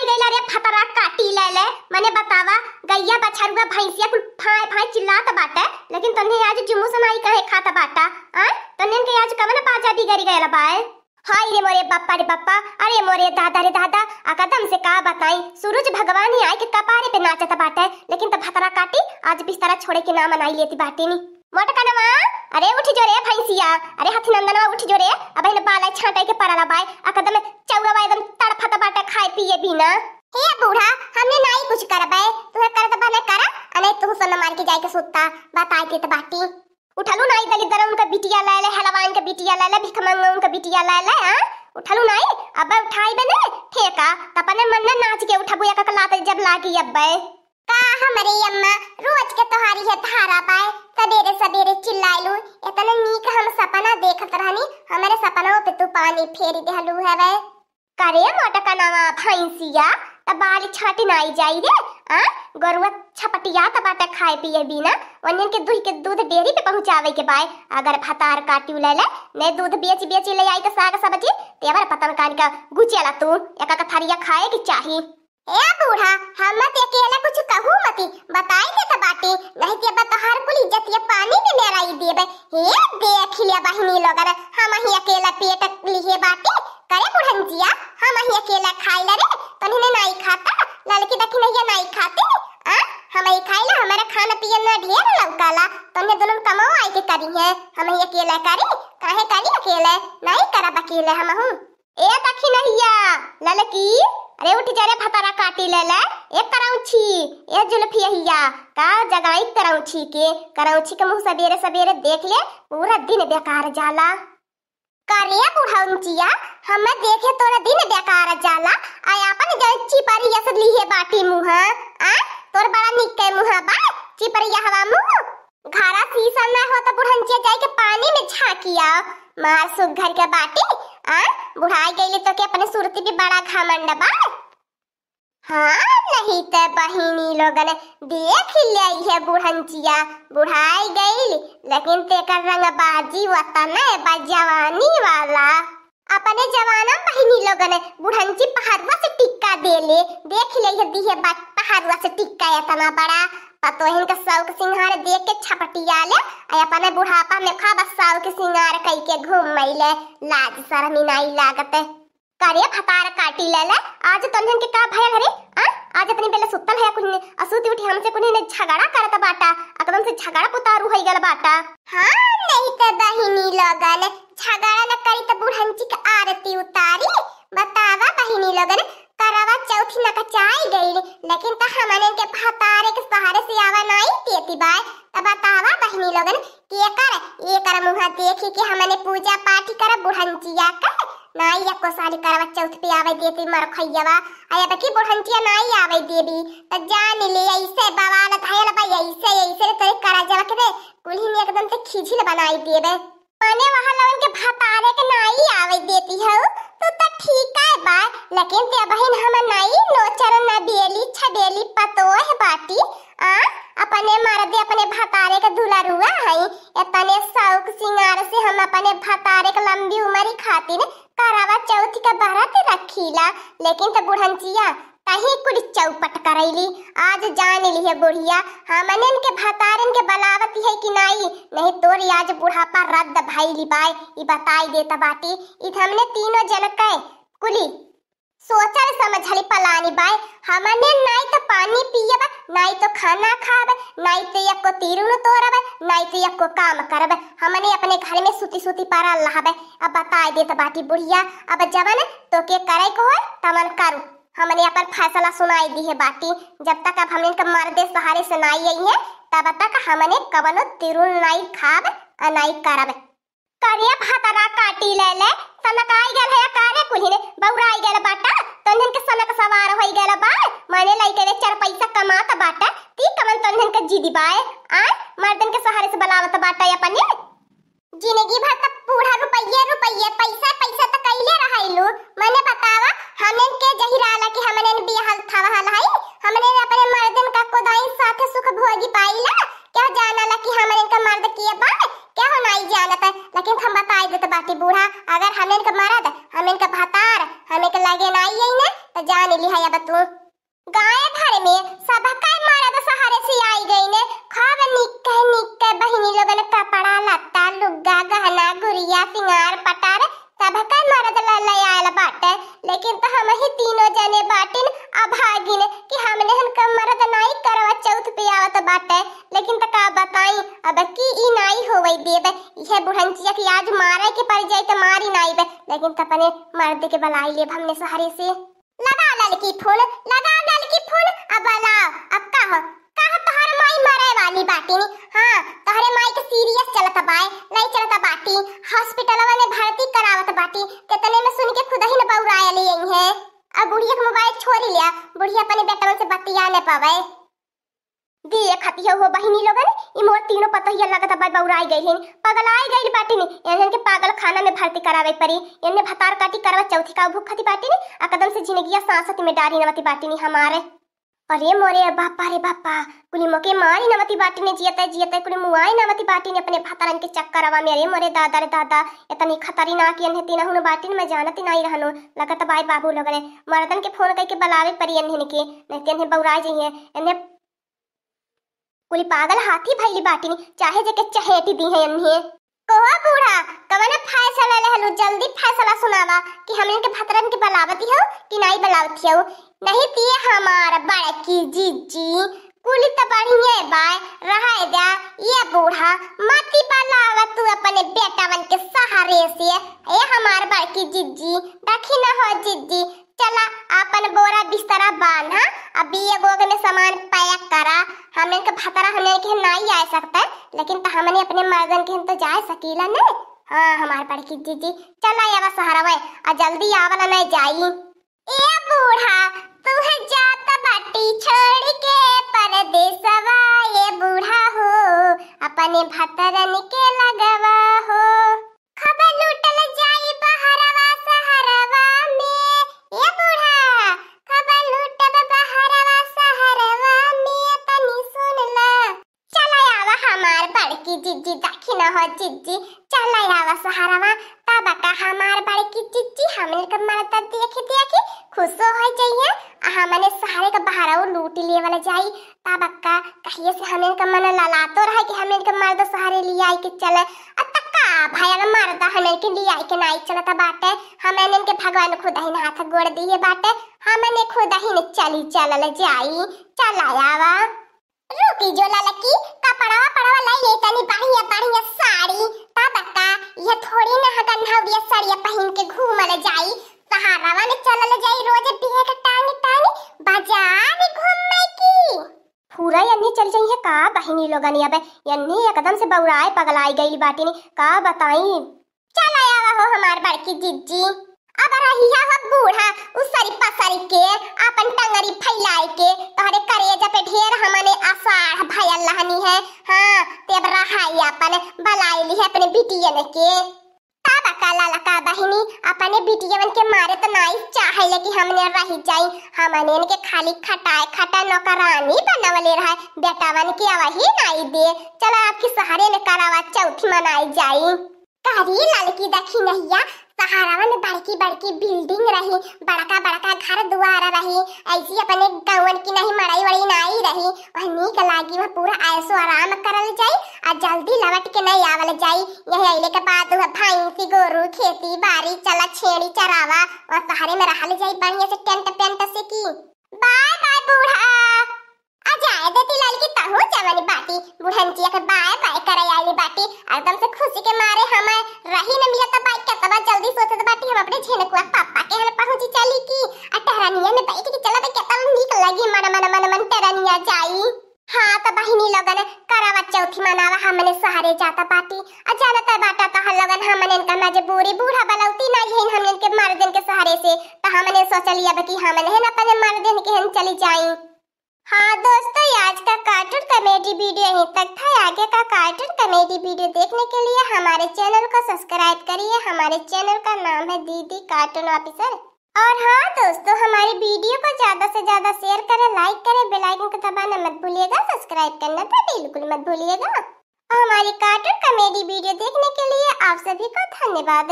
गइला रे फतरा काटी ले मने बतावा गैया बछरुआ भैंसिया कुल फाय फाय चिल्लात बाटे लेकिन तन्ने आज जुमू सुनाई कहे खाता बाटा आ तन्ने के आज कवन बाजा बिगड़ गइला बाए। हाय रे मोरे बाप्पा रे बाप्पा, अरे मोरे दादा रे दादा, अकदम से का बताई सूरज भगवान ही आए के कपारे पे नाचत बाटे लेकिन त फतरा काटी आज बिस्तरा छोड़े के ना मनाई लेती बाटे नी। मोटकनवा अरे उठ जो रे भैंसिया, अरे हाथी नंदनवा उठ जो रे, अब इन बाला छांटाई के परला बाय अकदम चौगवा एकदम तड़फत बाटे खाए पिए बिना। हे बूढ़ा हमने नाई कुछ करबे तुहे करत बने करा अने तू सन मार के जाए के सुत्ता बताई के त बाटी उठलू नाई दलिदर उनका बिटिया ले ले हलवान के बिटिया ले ले भिखमंग उनका बिटिया ले ले हां उठलू नाई अब उठाई बने ठेका तपने मन नाच के उठबू एक लात जब लागी अब्बे का हमरे अम्मा रोज के तोहारी है धारा पाए सवेरे सवेरे चिल्लाइलू इतना नीक हम सपना देखत रहनी हमारे सपनों पे तू पानी फेरी देहलू है वे करे मोटकनवा भैंसिया त बाली छाटी नाई जाई रे आ गरुआ छपटिया त बाटे खाए पिए बिना वनियन के दूध डेयरी पे पहुंचावे के बाय अगर फतार काटी ले ले ने दूध बेच ले आई त साग सब्जी तेवर पतन कान का गुचेला तू एक एक थारिया खाए की चाही। ए बूढ़ा हम मत अकेला कुछ कहू मती बताई दे त बाटी नहीं ते बत हर कुल इज्जत ये पानी में मेराई देबे हे देख लिया बहिनी लोगन हम ही अकेला पेट लिए बाटी करे बुढ़ंजिया हम ही अकेला खाइला रे तन्ने नहीं खाता लड़की देखी नहीं नहीं खाते आ हम ही खाइला हमारा खाना पिए ना ढेर लौकाला तन्ने दोनों कमाओ आई के करी है हम ही अकेला करी काहे करी अकेले नहीं करब अकेले हम हूं। ए देखी नहिया लड़की अरे उठ जा रे फतारा काटी ले ले एक करौछी ए जुल्फी हिया का जगाई करौछी के मुंह सवेरे सवेरे देख ले पूरा दिन बेकार जाला करे बुढ़ौंचिया हम देखे तोरा दिन बेकार जाला आय अपन जच्ची पर यसली है बाटी मुंह आ तोर बड़ा निक के मुंह बा चिपरिया हवा मुंह घारा सीसा ना हो त बुढ़ंचिया जाई के पानी में झाकिया मार सुघर के बाटी आ बुढ़ाई गईली तो के अपने सुरती भी बड़ा घमंड बा। हाँ नहीं ते बहिनी लोगन देख ली है बुढ़ंचिया बुढ़ाई गईली लेकिन तेकर रंग बाजी वतना बा जवानी वाला अपने जवाना बहिनी लोगन बुढ़ंची पहाड़वा से टिक्का देले देख ले दी है पहाड़वा से टिक्का इतना बड़ा पतोहिन का सौक सिंगार देख के छपटियाले आ अपने बुढ़ापा में खा बस सौक सिंगार कई के घूमैले लाज शर्म नहीं लागत करे फतार काटी ले ले आज तन्हन के का भयल हरे आ आज अपनी बेला सुतल है कुछ असुती उठी हमसे कुछ ने झगड़ा करत बाटा एकदम से झगड़ा पुतारू होई गल बाटा। हां नहीं त बहिनी लोगन झगड़ा न करी त बुढ़ंची के आरती उतारी बतावा बहिनी लोगन करवा चौथी न कचाई गई लेकिन त हमने के फतारे के सहारे से आवा नहीं देती बाय त बतावा बहिनी लोगन के कर मुंह देखी के हमने पूजा पाठ कर बुढ़ंचिया का नाई या को साली करवा चौथ पे आवे देती मर खैयवा आया बकी बुढ़ंचिया नाई आवे देबी त जान ले ऐसे बवाल थायल बा ऐसे तेरे करा जवा के कुल्ही ने एकदम से खिझिल बनाई देबे माने वहां लोगन के भतारे के नाई आवे देती हो तो त ठीक है बा लेकिन ते बहन हम नाई नोचर ना बेली छबेली पतो है बाटी आ अपने मर्दे अपने भतारे के दुलारुआ हई इतने शौक सिंगार से हम अपने भतारे के लंबी उम्र खातिर करावा चौथ का बरात रखीला लेकिन त बुढ़ंचिया कहीं कुछ चौपट करैली आज जान ली है बुढ़िया हमने के भतारन के बलावती है कि नहीं तोरी आज बुढ़ापा रद्द भइली बाय ई बताई देता बाटी ई हमने तीनों जन के कुली सोचल समझली पलानी बाय हमने नहीं तो पानी पियब नहीं तो खाना खाब नहीं तो एको तीरुन तोड़ब नहीं तो एको काम करब हमने अपने घर में सूती सूती पारा लहब अब बताई देता बाटी बुढ़िया अब जवन तो के करे को है तमन करू हमने अपन फैसला सुनाई दी है बाटी जब तक अब हमने के मर्दे सहारे सुनाई आई है तब तक हमने कवनो तिरुन नहीं खाब और नहीं करब करिया फतरा काटी ले ले सनकाई गल है कारे कुल्ही ने बौराई गल बाटा तन्हन के सनक सवार होई गल बा माने लाई के चार पैसा कमात बाटा ती कमन तन्हन के जीदी बाए आ मर्दन के सहारे से बलावत बाटा अपने जिंदगी भर तक पूरा रुपये पैसा त कइले रहाइलू माने बतावा हमन के जहिराला कि हमन बियाहल थावहल हई हमने अपने मर्दन का कोदाई साथे सुख भोगी पाइला क्या जानला कि हमन का मर्द किए बा क्या हो नहीं जानत लेकिन हम बताई देत बाटी बूढ़ा अगर हमन का मर्द हमन का भतार हमें के लगे नहीं आई ने तो जान ली है अब तू गाय घर में सब का मर्द सहारे से आई गई ने खाव निक बहिनी लोगन कपड़ा लत्ता लुग्गा गहना गुड़िया सिंगार पटार सब का मर्द ले आयल बाटे लेकिन तो हम ही तीनों जने बाटिन अभागिन कि हमने हनका मर्द नाई करवा चौथ पे आवत बाटे लेकिन तो का बताई अब की ई नाई होवई देबे यह बुढ़ंचिया की आज मारे के पड़ जाए तो मारी नाई बे लेकिन तो अपने मर्द के बलाई ले हमने सहारे से लगा लड़की फोन अब लाओ अब कहो तोहर माई मरे वाली बाटी नी हां तोहरे माई के सीरियस चलता बाय नहीं चलता बाटी हॉस्पिटलवा में भर्ती करावत बाटी कितने में सुन के खुद ही न बौराया ले आई है अब बुढ़िया के मोबाइल छोड़ लिया बुढ़िया अपने बेटवन से बतिया न पावे दिए खती हो बहिनी लोगन ई मोर तीनों पतहिया लगत बाय बौराई गई है पगलाई गई बाटी नी एहन के पागल खाना में भर्ती करावे परी एने भतार काटी करवा चौथी का भूख खती बाटी नी आ कदम से जिंदगिया सांसत में डारी नवती बाटी नी हमारे अरे मोरे बापा रे बापा कुली मोके मारी नवती बाटी ने जियते कुली मुआई नवती बाटी ने अपने भतारन के चक्कर आवा मेरे मोरे दादा रे दादा इतनी खतरी ना कि अन्हे तीना हुन बाटी में जानती नहीं रहनो लगत बाई बाबू लोगने मर्दन के फोन करके बुलावे परी अन्हे के नहीं तेने बौराई जइए अन्हे कुली पागल हाथी भइली बाटी ने चाहे जके चहेटी दी है अन्हे कोहा बूढ़ा कवने फैसला ले हलु जल्दी फैसला सुनावा कि हमन के भतरन के बुलावती हो कि नहीं बुलावती हो नहीं तिए हमार बड़की जीजी कुली त बढ़िए बाय रहा जा ये बूढ़ा मती बुलावा तू अपने बेटावन के सहारे से ए हमार बड़की जीजी देखी ना हो जीजी चला अपन बोरा बिस्तरा बांधा अभी ये गोग में सामान पैक करा हमने के भतरा हमने के नहीं आ सकता लेकिन तो हमने अपने मर्दन के तो जा सकीला ने हां हमार बड़की जीजी चला आवा सहारा वे आ जल्दी आवला नहीं जाई ए बूढ़ा तू है जाता बाटी छोड़ के परदेसवा ये बूढ़ा हो अपने भतरन के लगवा हो खबर लूटल जाई बहरवा सहरवा में ए बूढ़ा खबर लूटब बहरवा सहरवा में तनी सुन ला चला आवा हमार बड़की जीजी देखी न हो जीजी चला आवा सहरवा तब का हमार बड़की जीजी हमने के मरता देखी खुश हो जाइए हमने सहारे का बहारा लूट लिए वाला जाई तब का कहिए से हमें का मन ललातो रहा कि हमें के मर्द सहारे लिए आई के चले अतका भैया मर्द हमें के लिए आई के नहीं चलता बाटे हमें के भगवान खुद ही हाथ गोड़ दिए बाटे हमने खुद ही ने चली चलल जाई चलायावा रुकी जो ललकी कपड़ा पड़वा लाई ले तनी बढ़िया साड़ी तब का ये थोड़ी ना गन्हाउरिया साड़िया पहन के घूमल जाई सहारावा ने चलल जाई रोज बिहे के टांगी बाजार घूमने की पूरा यन्नी चल जाई है का बहिनी लोगन अब यन्नी एकदम से बौराए पगलाई गई बाटी ने का बताई चल आया हो हमार बड़की जीजी अब रहिया हो बूढ़ा उसरी पसरी के अपन टंगरी फैलाई के तोहरे करेजा पे ढेर हमने आषाढ़ भयल लहनी है हां तेब रहाई अपन बलाई ली है अपने बिटियन के तब काला लका बहिनी अपने बिटियन के मारे तो नहीं चाहे कि हमने रही जाई हमने इनके खाली खटा नौकरानी बनवले रहा बेटावन के वही नहीं दे चला आपके सहारे में करावा चौथी मनाई जाई कारी लड़की देखी नहिया सहारा में बड़की बिल्डिंग रही बड़का घर दुआर रही ऐसी अपने गांवन की नहीं मड़ाई वड़ी नहीं रही वह नीक लागी वह पूरा ऐसो आराम करल जाई आ जल्दी लौट के नहीं आवल जाई यही आइले के बाद वह भैंसी गोरू खेती बाड़ी चला छेड़ी चरावा और सहारे में रहल जाई बढ़िया से टेंट पेंट से की बाय बाय बूढ़ा आ जाए देती लड़की तहु जवानी बाटी बुढ़ंचिया के बाय बाय करे आईली बाटी एकदम से खुशी के मारे हमें रही न मिला तो बाइक कतबा जल्दी सोचत बाटी हम अपने झेनकुआ पापा के हल पहुंची चली की आ टहरानिया में बैठ के चला तो केतन नीक लगी मन टहरानिया जाई हां तो बहिनी लगन करावा चौथी मनावा हमने सहारे जाता बाटी आ जानता बाटा तो हल लगन हमने इनका मजबूरी बूढ़ा बलौती नहीं है हमने इनके मर्दन के सहारे से तो हमने सोचलिया कि हमने है न अपने मर्दन के हम चली जाई हाँ दोस्तों आज का कार्टून कॉमेडी वीडियो यहीं तक था आगे का कार्टून कॉमेडी वीडियो देखने के लिए हमारे चैनल को सब्सक्राइब करिए हमारे चैनल का नाम है दीदी कार्टून ऑफिसर और हाँ दोस्तों हमारी वीडियो को ज्यादा से ज्यादा शेयर करें लाइक करें बेल आइकन को दबाना मत भूलिएगा सब्सक्राइब करना तो बिल्कुल मत भूलिएगा और हमारी कार्टून कॉमेडी वीडियो देखने के लिए आप सभी को धन्यवाद।